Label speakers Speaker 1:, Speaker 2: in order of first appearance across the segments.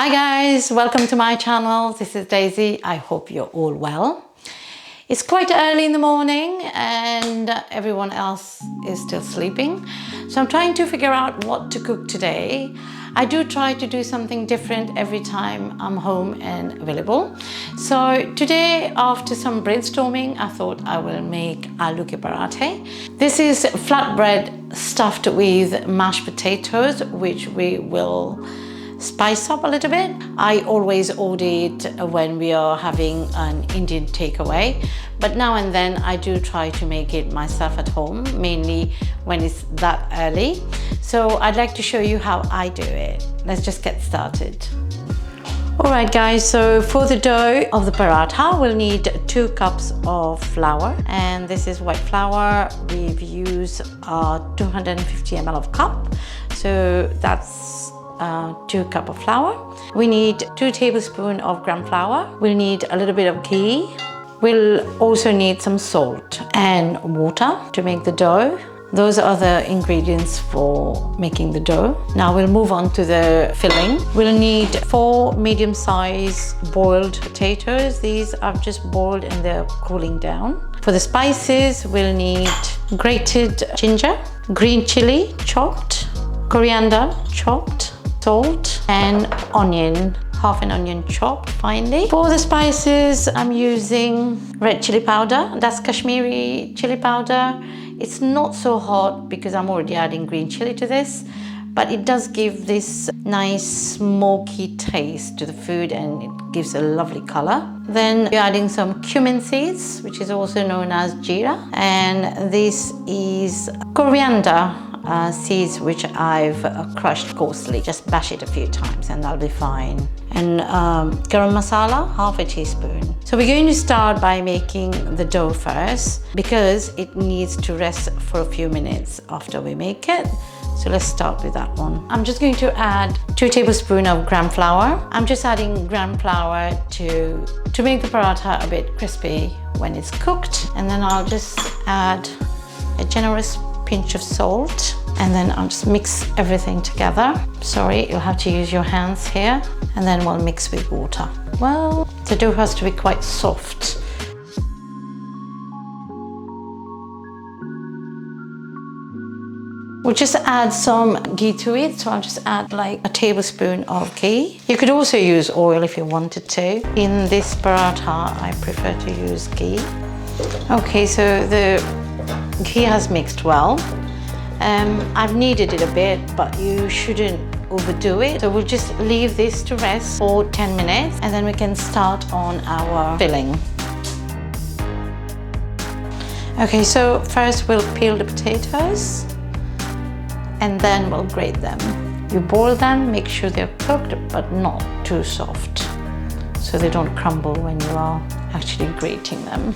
Speaker 1: Hi guys, welcome to my channel. This is Daisy. I hope you're all well. It's quite early in the morning and everyone else is still sleeping. So I'm trying to figure out what to cook today. I do try to do something different every time I'm home and available. So today, after some brainstorming, I thought I will make aloo paratha. This is flatbread stuffed with mashed potatoes, which we will spice up a little bit. I always order it when we are having an Indian takeaway, but now and then I do try to make it myself at home, mainly when it's that early. So I'd like to show you how I do it. Let's just get started. Alright guys, so for the dough of the paratha, we'll need 2 cups of flour, and this is white flour. We've used 250 ml of cup, so that's 2 cups of flour. We need 2 tablespoons of gram flour. We'll need a little bit of ghee. We'll also need some salt and water to make the dough. Those are the ingredients for making the dough. Now we'll move on to the filling. We'll need 4 medium-sized boiled potatoes. These I've just boiled and they're cooling down. For the spices, we'll need grated ginger, green chili chopped, coriander chopped, salt and onion, half an onion chopped finely. For the spices, I'm using red chili powder. That's Kashmiri chili powder. It's not so hot because I'm already adding green chili to this, but it does give this nice smoky taste to the food and it gives a lovely color. Then we're adding some cumin seeds, which is also known as jeera, and this is coriander seeds, which I've crushed coarsely. Just bash it a few times and that'll be fine. And garam masala, half a teaspoon. So we're going to start by making the dough first because it needs to rest for a few minutes after we make it. So let's start with that one. I'm just going to add 2 tablespoons of gram flour. I'm just adding gram flour to make the paratha a bit crispy when it's cooked. And then I'll just add a generous pinch of salt, and then I'll just mix everything together. Sorry, you'll have to use your hands here, and then we'll mix with water. Well, the dough has to be quite soft. We'll just add some ghee to it, so I'll just add like a tablespoon of ghee. You could also use oil if you wanted to. In this paratha, I prefer to use ghee. Okay, so the ghee has mixed well. I've kneaded it a bit, but you shouldn't overdo it. So we'll just leave this to rest for 10 minutes and then we can start on our filling. Okay, so first we'll peel the potatoes and then we'll grate them. You boil them, make sure they're cooked but not too soft so they don't crumble when you are actually grating them.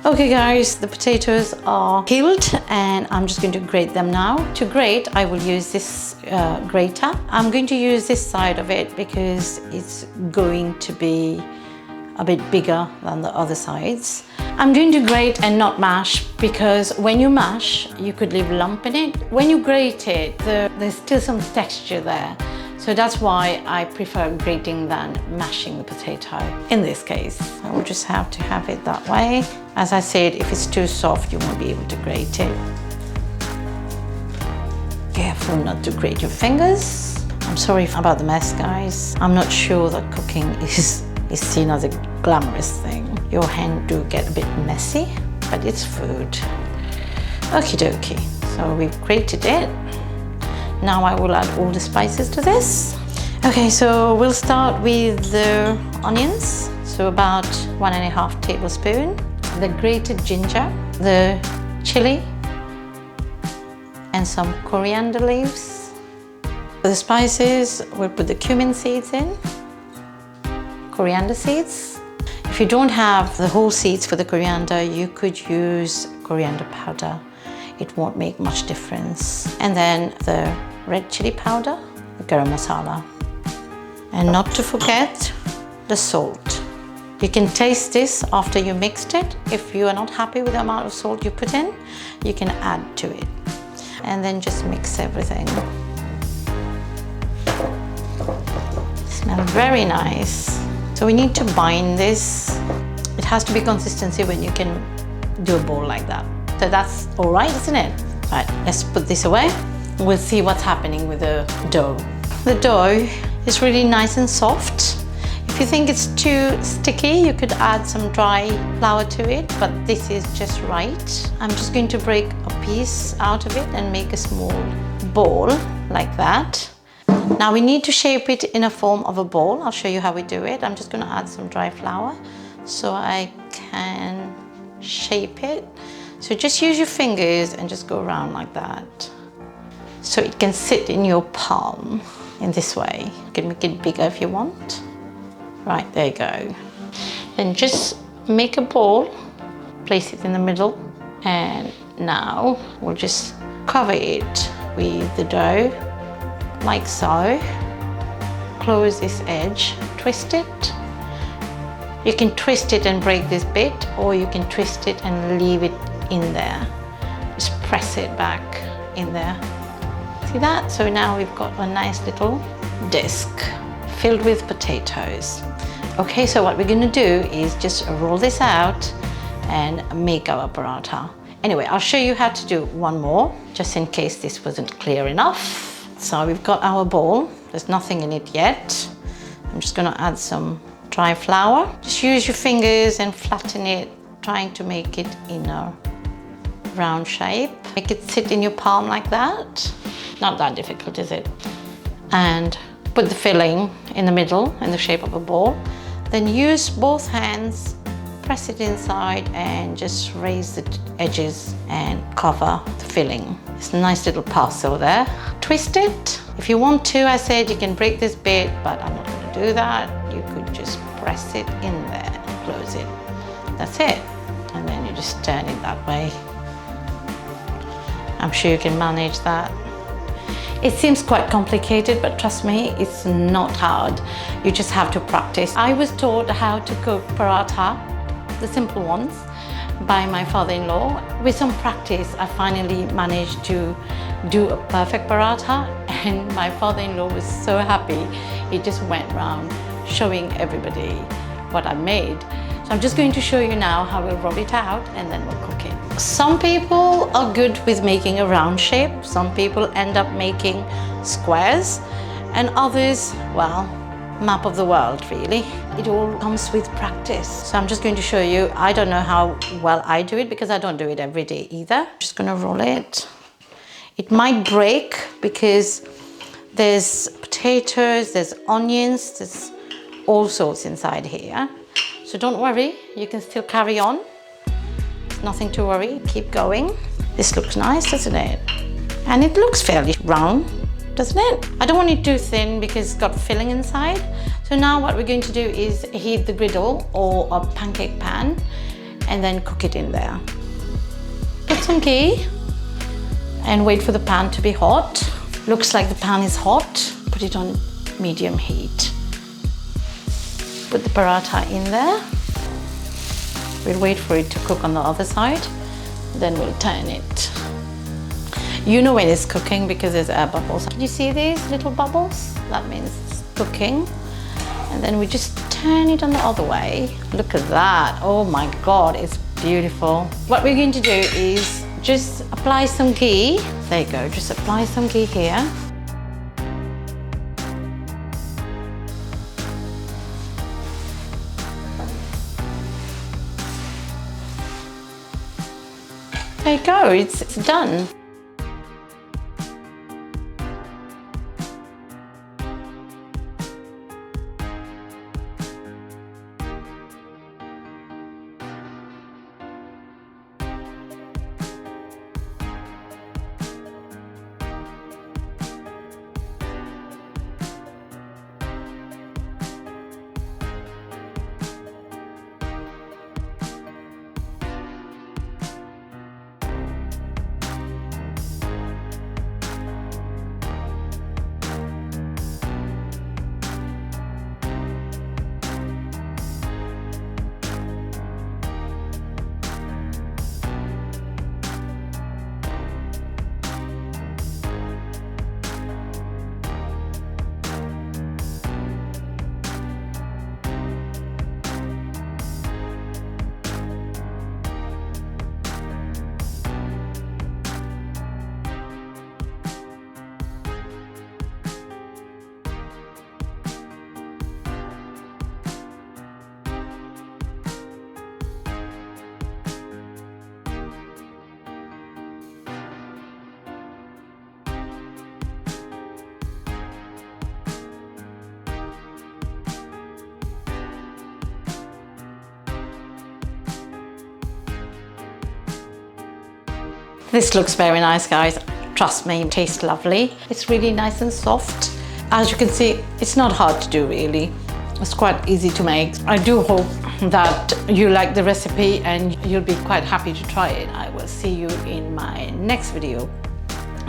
Speaker 1: Okay guys, the potatoes are peeled and I'm just going to grate them now. To grate, I will use this grater. I'm going to use this side of it because it's going to be a bit bigger than the other sides. I'm going to grate and not mash because when you mash, you could leave a lump in it. When you grate it, there's still some texture there. So that's why I prefer grating than mashing the potato in this case. I will just have to have it that way. As I said, if it's too soft, you won't be able to grate it. Careful not to grate your fingers. I'm sorry about the mess, guys. I'm not sure that cooking is seen as a glamorous thing. Your hand do get a bit messy, but it's food. Okie dokie. So we've grated it. Now I will add all the spices to this. Okay, so we'll start with the onions. So about 1.5 tablespoons. The grated ginger, the chili, and some coriander leaves. For the spices, we'll put the cumin seeds in, coriander seeds. If you don't have the whole seeds for the coriander, you could use coriander powder. It won't make much difference. And then the red chili powder, the garam masala. And not to forget the salt. You can taste this after you mixed it. If you are not happy with the amount of salt you put in, you can add to it. And then just mix everything. Smells very nice. So we need to bind this. It has to be consistency when you can do a ball like that. So that's all right, isn't it? Right, let's put this away. We'll see what's happening with the dough. The dough is really nice and soft. If you think it's too sticky, you could add some dry flour to it, but this is just right. I'm just going to break a piece out of it and make a small ball like that. Now we need to shape it in a form of a ball. I'll show you how we do it. I'm just going to add some dry flour so I can shape it. So just use your fingers and just go around like that. So it can sit in your palm in this way. You can make it bigger if you want. Right, there you go. Then just make a ball, place it in the middle, and now we'll just cover it with the dough, like so. Close this edge, twist it. You can twist it and break this bit, or you can twist it and leave it in there. Just press it back in there. See that? So now we've got a nice little disc filled with potatoes. Okay, so what we're going to do is just roll this out and make our paratha. Anyway, I'll show you how to do one more, just in case this wasn't clear enough. So we've got our ball. There's nothing in it yet. I'm just going to add some dry flour. Just use your fingers and flatten it, trying to make it in a round shape. Make it sit in your palm like that. Not that difficult, is it? And put the filling in the middle in the shape of a ball. Then use both hands, press it inside and just raise the edges and cover the filling. It's a nice little parcel there. Twist it. If you want to, I said you can break this bit, but I'm not going to do that. You could just press it in there and close it. That's it. And then you just turn it that way. I'm sure you can manage that. It seems quite complicated, but trust me, it's not hard. You just have to practice. I was taught how to cook paratha, the simple ones, by my father-in-law. With some practice, I finally managed to do a perfect paratha, and my father-in-law was so happy. He just went around showing everybody what I made. So I'm just going to show you now how we'll roll it out and then we'll cook it. Some people are good with making a round shape. Some people end up making squares, and others, well, map of the world really. It all comes with practice. So I'm just going to show you. I don't know how well I do it because I don't do it every day either. I'm just going to roll it. It might break because there's potatoes, there's onions, there's all sorts inside here. So don't worry, you can still carry on. Nothing to worry, keep going. This looks nice, doesn't it? And it looks fairly round, doesn't it? I don't want it too thin because it's got filling inside. So now what we're going to do is heat the griddle or a pancake pan and then cook it in there. Put some ghee and wait for the pan to be hot. Looks like the pan is hot. Put it on medium heat. Put the paratha in there. We'll wait for it to cook on the other side, then we'll turn it. You know when it's cooking because there's air bubbles. Can you see these little bubbles? That means it's cooking. And then we just turn it on the other way. Look at that. Oh my God, it's beautiful. What we're going to do is just apply some ghee. There you go, just apply some ghee here. There you go, it's done. This looks very nice, guys. Trust me, it tastes lovely. It's really nice and soft. As you can see, it's not hard to do really. It's quite easy to make. I do hope that you like the recipe and you'll be quite happy to try it. I will see you in my next video.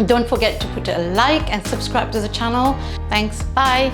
Speaker 1: Don't forget to put a like and subscribe to the channel. Thanks, bye.